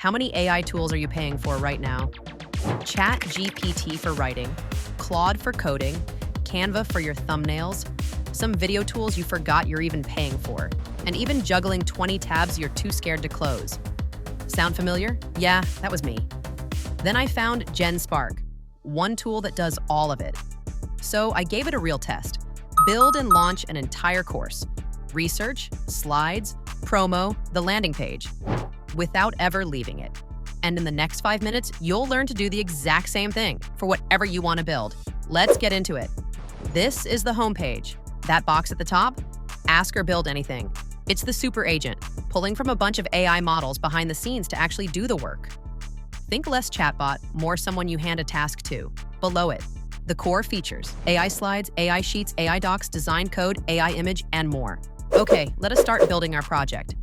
How many AI tools are you paying for right now? Chat GPT for writing, Claude for coding, Canva for your thumbnails, some video tools you forgot you're even paying for, and even juggling 20 tabs you're too scared to close. Sound familiar? Yeah, that was me. Then I found Genspark, one tool that does all of it. So I gave it a real test. Build and launch an entire course. Research, slides, promo, the landing page, without ever leaving it. And in the next 5 minutes, you'll learn to do the exact same thing for whatever you want to build. Let's get into it. This is the homepage. That box at the top, ask or build anything. It's the super agent, pulling from a bunch of AI models behind the scenes to actually do the work. Think less chatbot, more someone you hand a task to. Below it, the core features: AI slides, AI sheets, AI docs, design code, AI image, and more. Okay, let us start building our project.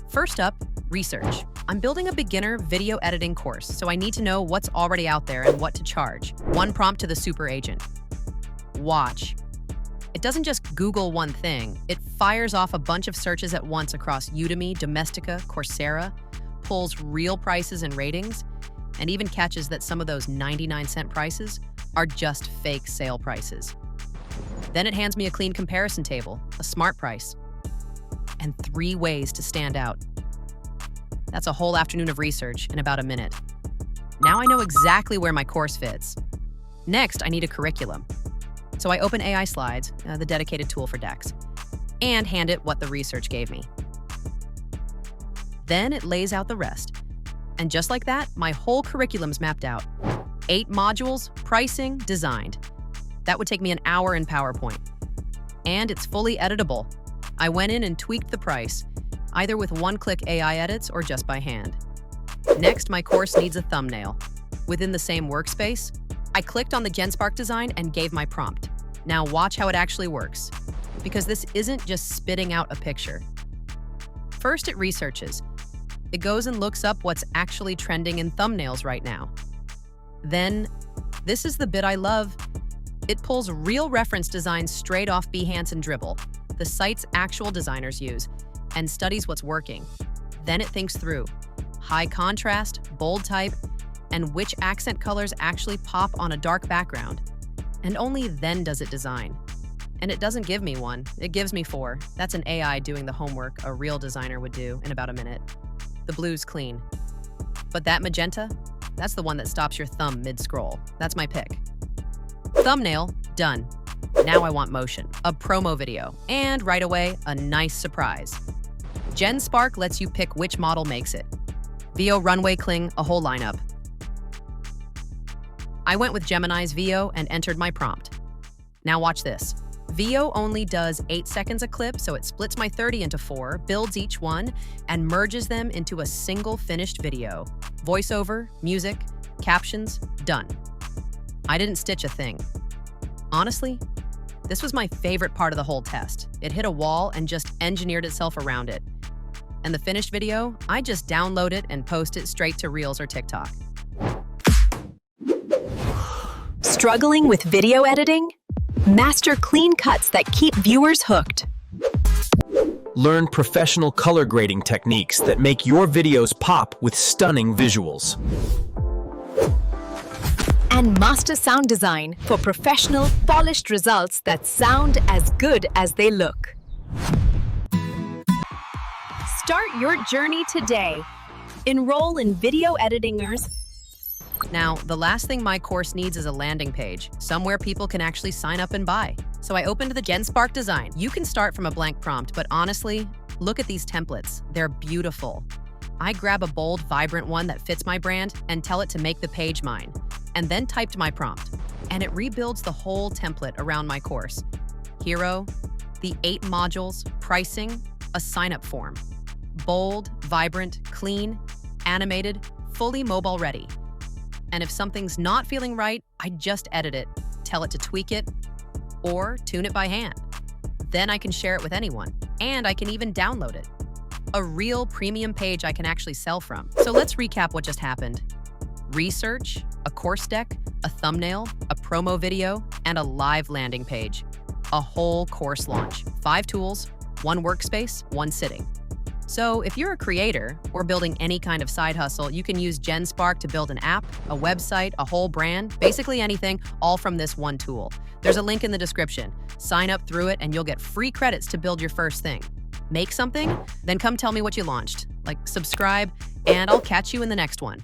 First up, research. I'm building a beginner video editing course, so I need to know what's already out there and what to charge. One prompt to the super agent. Watch. It doesn't just Google one thing, it fires off a bunch of searches at once across Udemy, Domestika, Coursera, pulls real prices and ratings, and even catches that some of those 99-cent prices are just fake sale prices. Then it hands me a clean comparison table, a smart price, and 3 ways to stand out. That's a whole afternoon of research in about a minute. Now I know exactly where my course fits. Next, I need a curriculum. So I open AI Slides, the dedicated tool for decks, and hand it what the research gave me. Then it lays out the rest. And just like that, my whole curriculum's mapped out. 8 modules, pricing, designed. That would take me an hour in PowerPoint. And it's fully editable. I went in and tweaked the price, either with one-click AI edits or just by hand. Next, my course needs a thumbnail. Within the same workspace, I clicked on the Genspark design and gave my prompt. Now watch how it actually works, because this isn't just spitting out a picture. First, it researches. It goes and looks up what's actually trending in thumbnails right now. Then, this is the bit I love. It pulls real reference designs straight off Behance and Dribbble, the site's actual designers use, and studies what's working. Then it thinks through high contrast, bold type, and which accent colors actually pop on a dark background. And only then does it design. And it doesn't give me one, it gives me 4. That's an AI doing the homework a real designer would do in about a minute. The blue's clean. But that magenta, that's the one that stops your thumb mid-scroll. That's my pick. Thumbnail, done. Now I want motion, a promo video, and right away, a nice surprise. Genspark lets you pick which model makes it. VO, runway, cling, a whole lineup. I went with Gemini's VO and entered my prompt. Now watch this. VO only does 8 seconds a clip, so it splits my 30 into 4, builds each one, and merges them into a single finished video. Voiceover, music, captions, done. I didn't stitch a thing. Honestly, this was my favorite part of the whole test. It hit a wall and just engineered itself around it. And the finished video, I just download it and post it straight to Reels or TikTok. Struggling with video editing? Master clean cuts that keep viewers hooked. Learn professional color grading techniques that make your videos pop with stunning visuals. And master sound design for professional, polished results that sound as good as they look. Start your journey today. Enroll in Video Editingers. Now, the last thing my course needs is a landing page, somewhere people can actually sign up and buy. So I opened the Genspark design. You can start from a blank prompt, but honestly, look at these templates. They're beautiful. I grab a bold, vibrant one that fits my brand and tell it to make the page mine, and then typed my prompt. And it rebuilds the whole template around my course. Hero, the 8 modules, pricing, a sign-up form. Bold, vibrant, clean, animated, fully mobile ready. And if something's not feeling right, I just edit it, tell it to tweak it, or tune it by hand. Then I can share it with anyone, and I can even download it. A real premium page I can actually sell from. So let's recap what just happened. Research, a course deck, a thumbnail, a promo video, and a live landing page. A whole course launch. 5 tools, 1 workspace, 1 sitting. So if you're a creator or building any kind of side hustle, you can use Genspark to build an app, a website, a whole brand, basically anything, all from this one tool. There's a link in the description. Sign up through it and you'll get free credits to build your first thing. Make something? Then come tell me what you launched. Like, subscribe, and I'll catch you in the next one.